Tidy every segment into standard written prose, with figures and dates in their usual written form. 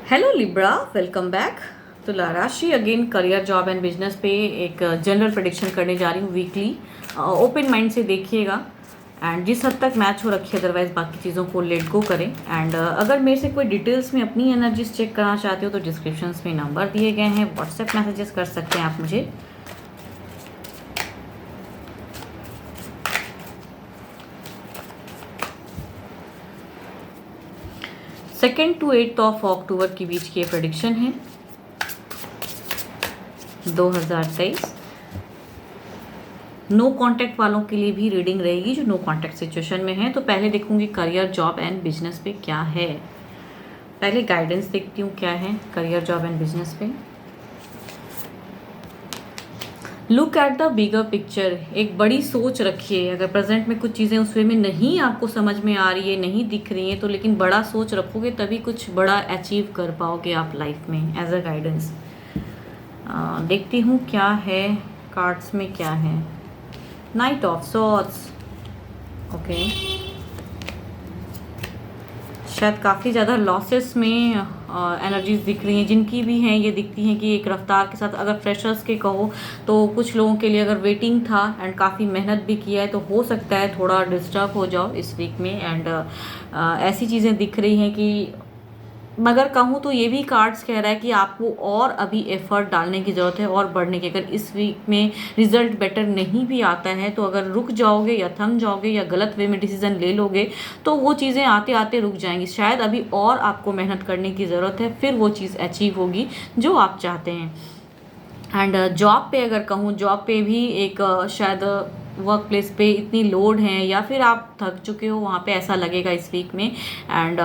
Hello Libra, welcome back. तो राशि again career job and business पे एक जनरल प्रेडिक्शन करने जा रही हूँ वीकली। ओपन माइंड से देखिएगा एंड जिस हद तक मैच हो रखी है, अदरवाइज बाकी चीज़ों को लेट गो करें। एंड अगर मेरे से कोई डिटेल्स में अपनी एनर्जीज चेक करना चाहते हो तो डिस्क्रिप्शन में नंबर दिए गए हैं, व्हाट्सएप मैसेजेस कर सकते हैं आप मुझे। सेकेंड टू 8 ऑफ अक्टूबर के बीच की ये प्रेडिक्शन है 2023। नो कांटेक्ट वालों के लिए भी रीडिंग रहेगी जो नो कांटेक्ट सिचुएशन में है। तो पहले देखूंगी करियर जॉब एंड बिजनेस पे क्या है। पहले गाइडेंस देखती हूँ क्या है करियर जॉब एंड बिजनेस पे। Look at the bigger picture, एक बड़ी सोच रखिए। अगर प्रेजेंट में कुछ चीज़ें उस वे में नहीं आपको समझ में आ रही है, नहीं दिख रही है, तो लेकिन बड़ा सोच रखोगे तभी कुछ बड़ा अचीव कर पाओगे आप लाइफ में। एज अ गाइडेंस देखती हूँ क्या है कार्ड्स में, क्या है। Night of swords, okay. शायद काफ़ी ज़्यादा लॉसेस में एनर्जीज दिख रही हैं, जिनकी भी हैं ये दिखती हैं कि एक रफ्तार के साथ। अगर फ्रेशर्स के कहो तो कुछ लोगों के लिए अगर वेटिंग था एंड काफ़ी मेहनत भी किया है तो हो सकता है थोड़ा डिस्टर्ब हो जाओ इस वीक में। एंड ऐसी चीज़ें दिख रही हैं कि, मगर कहूँ तो ये भी कार्ड्स कह रहा है कि आपको और अभी एफर्ट डालने की ज़रूरत है और बढ़ने की। अगर इस वीक में रिजल्ट बेटर नहीं भी आता है तो अगर रुक जाओगे या थम जाओगे या गलत वे में डिसीजन ले लोगे तो वो चीज़ें आते आते रुक जाएंगी। शायद अभी और आपको मेहनत करने की ज़रूरत है, फिर वो चीज़ अचीव होगी जो आप चाहते हैं। एंड जॉब पे अगर कहूँ, जॉब पे भी एक शायद वर्क प्लेस पे इतनी लोड है या फिर आप थक चुके हो, वहाँ पे ऐसा लगेगा इस वीक में। एंड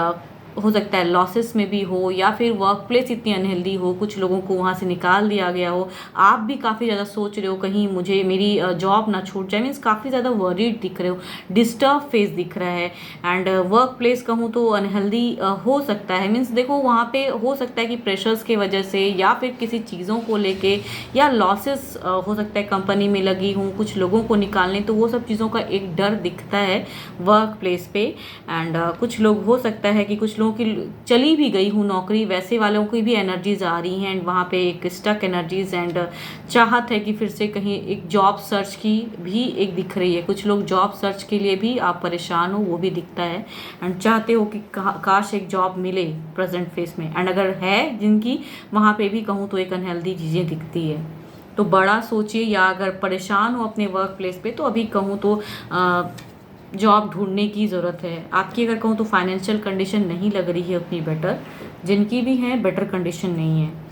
हो सकता है लॉसेस में भी हो या फिर वर्क प्लेस इतनी अनहेल्दी हो, कुछ लोगों को वहाँ से निकाल दिया गया हो। आप भी काफ़ी ज़्यादा सोच रहे हो कहीं मुझे मेरी जॉब ना छूट जाए, मीन्स काफ़ी ज़्यादा वरीड दिख रहे हो, डिस्टर्ब फेस दिख रहा है। एंड वर्क प्लेस कहूँ तो अनहेल्दी हो सकता है। मीन्स देखो वहाँ पे हो सकता है कि प्रेशर्स की वजह से या फिर किसी चीज़ों को लेके या लॉसेस हो सकता है कंपनी में लगी हूँ, कुछ लोगों को निकालने, तो वो सब चीज़ों का एक डर दिखता है वर्क प्लेस पे। एंड कुछ लोग हो सकता है कि कुछ लोगों की चली भी गई हूँ नौकरी, वैसे वालों की भी एनर्जीज आ रही हैं एंड वहाँ पे एक स्टक एनर्जीज एंड चाहत है कि फिर से कहीं एक जॉब सर्च की भी एक दिख रही है। कुछ लोग जॉब सर्च के लिए भी आप परेशान हो, वो भी दिखता है एंड चाहते हो कि काश एक जॉब मिले प्रेजेंट फेस में। एंड अगर है जिनकी, वहाँ पे भी कहूँ तो एक अनहेल्दी चीज़ें दिखती है। तो बड़ा सोचिए, या अगर परेशान हो अपने वर्क प्लेस पे तो अभी कहूँ तो जॉब ढूंढने की ज़रूरत है। आपकी अगर कहूँ तो फाइनेंशियल कंडीशन नहीं लग रही है उतनी बेटर, जिनकी भी है बेटर कंडीशन नहीं है।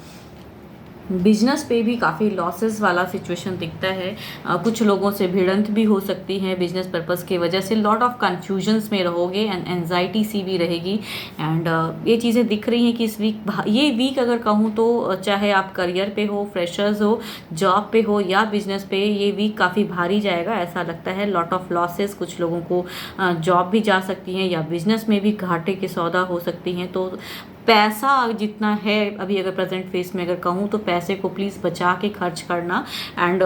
बिजनेस पे भी काफ़ी लॉसेस वाला सिचुएशन दिखता है। कुछ लोगों से भिड़ंत भी हो सकती है बिजनेस पर्पस की वजह से। लॉट ऑफ कन्फ्यूजन्स में रहोगे एंड एनजाइटी सी भी रहेगी। एंड ये चीज़ें दिख रही हैं कि इस वीक, ये वीक अगर कहूँ तो चाहे आप करियर पे हो, फ्रेशर्स हो, जॉब पे हो या बिजनेस पे, ये वीक काफ़ी भारी जाएगा ऐसा लगता है। लॉट ऑफ लॉसेस, कुछ लोगों को जॉब भी जा सकती हैं या बिजनेस में भी घाटे के सौदा हो सकती हैं। तो पैसा जितना है अभी, अगर प्रेजेंट फेस में अगर कहूँ तो पैसे को प्लीज़ बचा के खर्च करना। एंड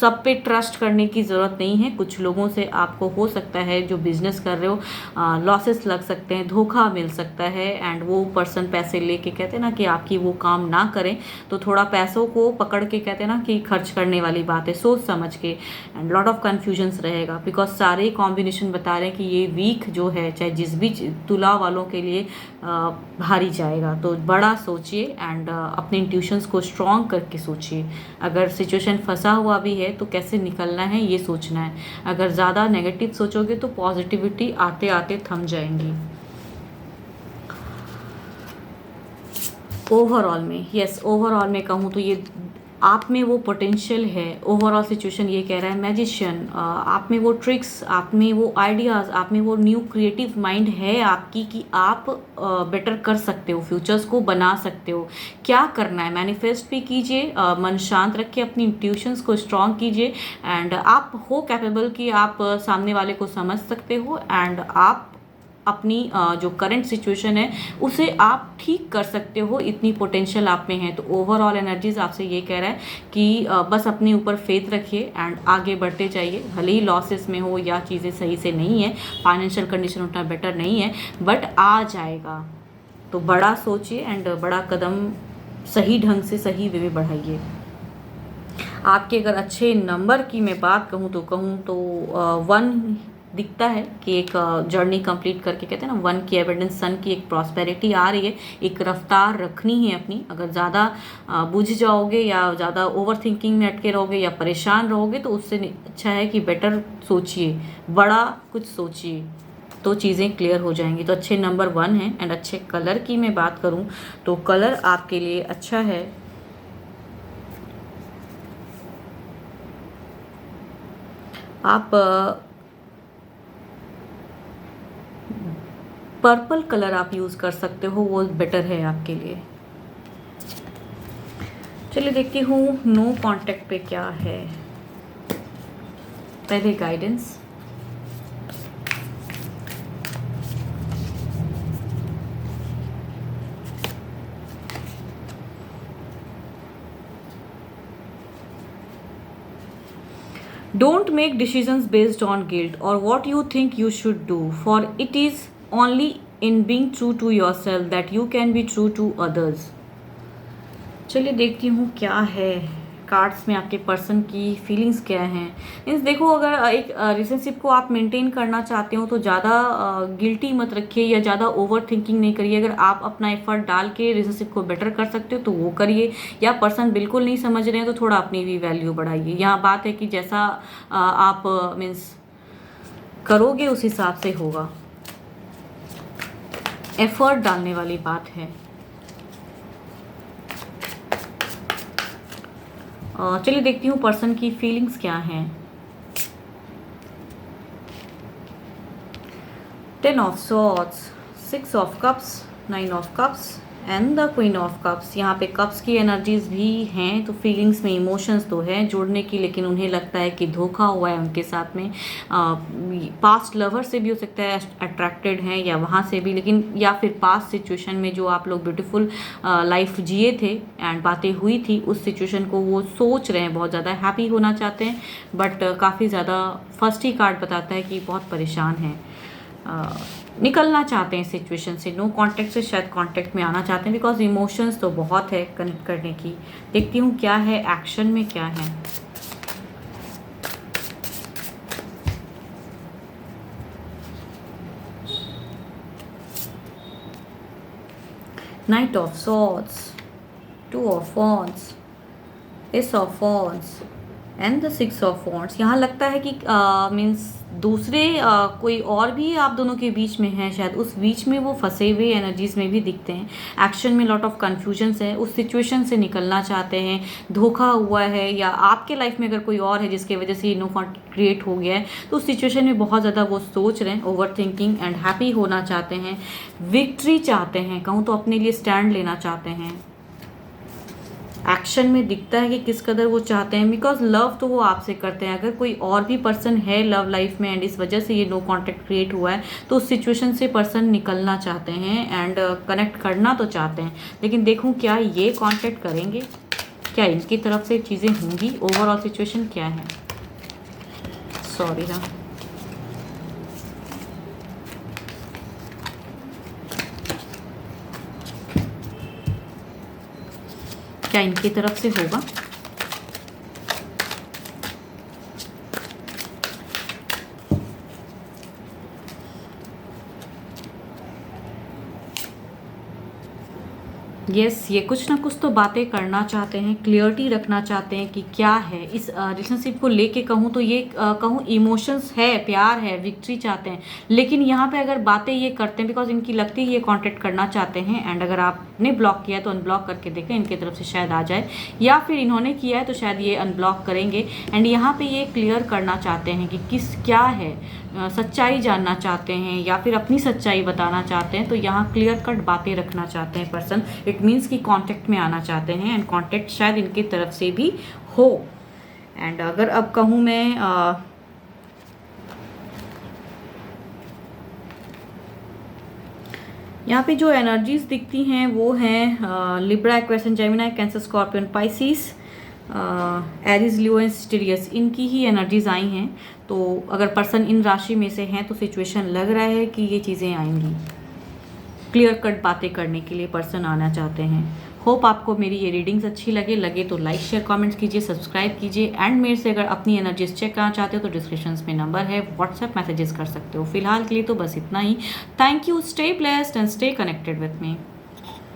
सब पे ट्रस्ट करने की ज़रूरत नहीं है। कुछ लोगों से आपको हो सकता है जो बिजनेस कर रहे हो लॉसेस लग सकते हैं, धोखा मिल सकता है। एंड वो पर्सन पैसे लेके कहते हैं ना कि आपकी वो काम ना करें, तो थोड़ा पैसों को पकड़ के कहते हैं ना कि खर्च करने वाली बात है, सोच समझ के। एंड लॉट ऑफ कन्फ्यूजन्स रहेगा बिकॉज सारे कॉम्बिनेशन बता रहे हैं कि ये वीक जो है चाहे जिस भी तुला वालों के लिए भारी जाएगा। तो बड़ा सोचिए एंड अपने इंट्यूशंस को स्ट्रॉन्ग करके सोचिए। अगर सिचुएशन फंसा हुआ भी है तो कैसे निकलना है ये सोचना है। अगर ज़्यादा नेगेटिव सोचोगे तो पॉजिटिविटी आते आते थम जाएंगी। ओवरऑल में, यस, ओवरऑल में कहूँ तो ये आप में वो पोटेंशियल है। ओवरऑल सिचुएशन ये कह रहा है मैजिशियन, आप में वो ट्रिक्स, आप में वो आइडियाज़, आप में वो न्यू क्रिएटिव माइंड है आपकी कि आप बेटर कर सकते हो, फ्यूचर्स को बना सकते हो। क्या करना है, मैनिफेस्ट भी कीजिए, मन शांत रखिए, अपनी इंट्यूशंस को स्ट्रॉन्ग कीजिए। एंड आप हो कैपेबल कि आप सामने वाले को समझ सकते हो एंड आप अपनी जो करंट सिचुएशन है उसे आप ठीक कर सकते हो, इतनी पोटेंशियल आप में है। तो ओवरऑल एनर्जीज आपसे ये कह रहा है कि बस अपने ऊपर फेथ रखिए एंड आगे बढ़ते जाइए। भले ही लॉसेस में हो या चीज़ें सही से नहीं है, फाइनेंशियल कंडीशन उतना बेटर नहीं है, बट आ जाएगा। तो बड़ा सोचिए एंड बड़ा कदम सही ढंग से सही वे में बढ़ाइए। आपके अगर अच्छे नंबर की मैं बात कहूँ तो 1 दिखता है कि एक जर्नी कंप्लीट करके, कहते हैं ना 1 की एविडेंस, सन की एक प्रॉस्पेरिटी आ रही है, एक रफ्तार रखनी है अपनी। अगर ज़्यादा बुझ जाओगे या ज़्यादा ओवर थिंकिंग में अटके रहोगे या परेशान रहोगे तो उससे अच्छा है कि बेटर सोचिए, बड़ा कुछ सोचिए, तो चीज़ें क्लियर हो जाएंगी। तो अच्छे नंबर 1 है। एंड अच्छे कलर की मैं बात करूं तो कलर आपके लिए अच्छा है आप पर्पल कलर आप यूज़ कर सकते हो, वो बेटर है आपके लिए। चलिए देखती हूँ नो कांटेक्ट पे क्या है। पहले guidance, don't make decisions based on guilt or what you think you should do, for it is only in being true to yourself that you can be true to others। चलिए देखती हूँ क्या है cards में, आपके person की feelings क्या हैं। मीन्स देखो, अगर एक रिलेशनशिप को आप मेंटेन करना चाहते हो तो ज़्यादा गिल्टी मत रखिए या ज़्यादा ओवर थिंकिंग नहीं करिए। अगर आप अपना एफर्ट डाल के रिलेशनशिप को बेटर कर सकते हो तो वो करिए, या पर्सन बिल्कुल नहीं समझ रहे हैं तो थोड़ा अपनी भी वैल्यू बढ़ाइए। यहाँ बात है कि जैसा आप मीन्स करोगे उस हिसाब से होगा, एफर्ट डालने वाली बात है। चलिए देखती हूँ पर्सन की फीलिंग्स क्या हैं। 10 of swords, 6 of cups, 9 of cups and the queen of cups. यहाँ पे कप्स की एनर्जीज भी हैं, तो फीलिंग्स में इमोशंस तो हैं जोड़ने की, लेकिन उन्हें लगता है कि धोखा हुआ है उनके साथ में। पास्ट लवर से भी हो सकता है अट्रैक्टेड हैं, या वहाँ से भी, लेकिन या फिर पास्ट सिचुएशन में जो आप लोग ब्यूटीफुल लाइफ जिए थे एंड बातें हुई थी, उस सिचुएशन को वो सोच रहे हैं, बहुत ज़्यादा हैप्पी होना चाहते हैं, बट काफ़ी ज़्यादा फर्स्ट ही कार्ड बताता है कि बहुत परेशान हैं, निकलना चाहते हैं सिचुएशन से। नो कांटेक्ट से शायद कांटेक्ट में आना चाहते हैं, बिकॉज इमोशंस तो बहुत है कनेक्ट करने की। देखती हूँ क्या है एक्शन में, क्या है। Night of swords, 2 of wands, S of wands and the 6 of wands. यहाँ लगता है कि मीन्स दूसरे कोई और भी आप दोनों के बीच में है, शायद उस बीच में वो फंसे हुए एनर्जीज में भी दिखते हैं। एक्शन में लॉट ऑफ कन्फ्यूजन्स है, उस सिचुएशन से निकलना चाहते हैं, धोखा हुआ है, या आपके लाइफ में अगर कोई और है जिसकी वजह से ये नो कॉन्टेक्ट क्रिएट हो गया है, तो उस सिचुएशन में बहुत ज़्यादा वो सोच रहे हैं, ओवर थिंकिंग एंड हैप्पी होना चाहते हैं, विक्ट्री चाहते हैं, कहूँ तो अपने लिए स्टैंड लेना चाहते हैं। एक्शन में दिखता है कि किस कदर वो चाहते हैं, बिकॉज लव तो वो आपसे करते हैं। अगर कोई और भी पर्सन है लव लाइफ में एंड इस वजह से ये नो कांटेक्ट क्रिएट हुआ है, तो उस सिचुएशन से पर्सन निकलना चाहते हैं एंड कनेक्ट करना तो चाहते हैं, लेकिन देखूं क्या ये कांटेक्ट करेंगे, क्या इनकी तरफ से चीज़ें होंगी। ओवरऑल सिचुएशन क्या है, सॉरी ना, क्या इनकी तरफ से होगा। यस, ये कुछ ना कुछ तो बातें करना चाहते हैं, क्लियरिटी रखना चाहते हैं कि क्या है इस रिलेशनशिप को लेके। कहूँ तो ये कहूँ इमोशंस है, प्यार है, विक्ट्री चाहते हैं, लेकिन यहाँ पे अगर बातें ये करते हैं बिकॉज इनकी लगती है ये कांटेक्ट करना चाहते हैं, एंड अगर आपने ब्लॉक किया है तो अनब्लॉक करके देखें, इनकी तरफ से शायद आ जाए, या फिर इन्होंने किया है तो शायद ये अनब्लॉक करेंगे। एंड यहाँ पे ये क्लियर करना चाहते हैं कि किस क्या है, सच्चाई जानना चाहते हैं या फिर अपनी सच्चाई बताना चाहते हैं, तो यहाँ क्लियर कट बातें रखना चाहते हैं पर्सन। इट मीन्स कि कांटेक्ट में आना चाहते हैं एंड कांटेक्ट शायद इनकी तरफ से भी हो। एंड अगर अब कहूँ मैं यहाँ पे जो एनर्जीज दिखती हैं वो हैं Libra, Aquarius, Gemini, Cancer, Scorpion, Pisces, Aries, Leo and Sagittarius, इनकी ही एनर्जीज आई हैं। तो अगर पर्सन इन राशि में से हैं तो सिचुएशन लग रहा है कि ये चीज़ें आएंगी। क्लियर कट बातें करने के लिए पर्सन आना चाहते हैं। होप आपको मेरी ये रीडिंग्स अच्छी लगे तो लाइक शेयर कमेंट्स कीजिए, सब्सक्राइब कीजिए एंड मेरे से अगर अपनी एनर्जीज चेक करना चाहते हो तो डिस्क्रिप्शन में नंबर है, व्हाट्सएप मैसेजेस कर सकते हो। फिलहाल के लिए तो बस इतना ही। Thank you, stay blessed and stay connected with me.